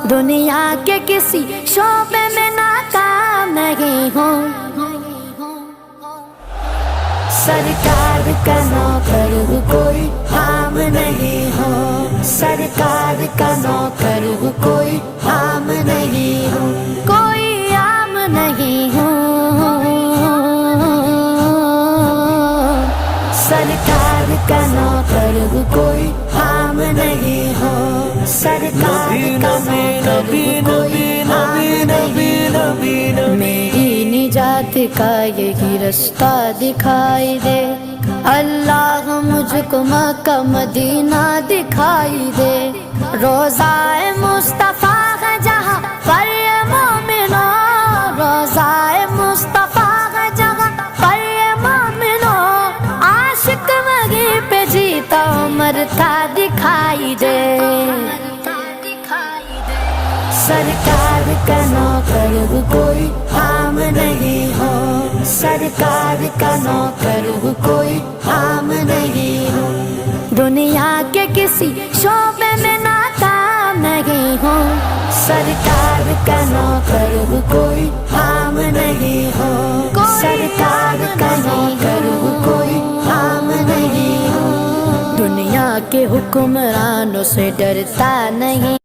दुनिया के किसी शोबे में नाकाम नहीं हूँ। सरकार का नौकर हूँ, कोई आम नहीं हो। सरकार का नौकर हूँ, कोई आम नहीं हूँ, कोई आम नहीं हूँ। सरकार का नौकर हूँ, कोई आम नहीं हो। सरकार का नौकर हूँ, कोई आम नहीं हो। मेरी निजात का यही रास्ता दिखाई दे, अल्लाह मुझको मक्का मदीना दिखाई दे। रोज़ाए मुस्तफ़ा है जहाँ पर ये मोमिनो, रोज़ाए मुस्तफ़ा है जहाँ पर ये मोमिनो। आशिक वहीं पे जीता मरता दिखाई दे। सरकार का नौकर हूँ, कोई आम नहीं हो। सरकार का नौकर हूँ, कोई आम नहीं हो। दुनिया के किसी शोबे में नाकाम नहीं हूँ। सरकार का नौकर हूँ, कोई आम नहीं हो। सरकार का नौकर हूँ, कोई आम नहीं हो। दुनिया के हुक्मरानों से डरता नहीं।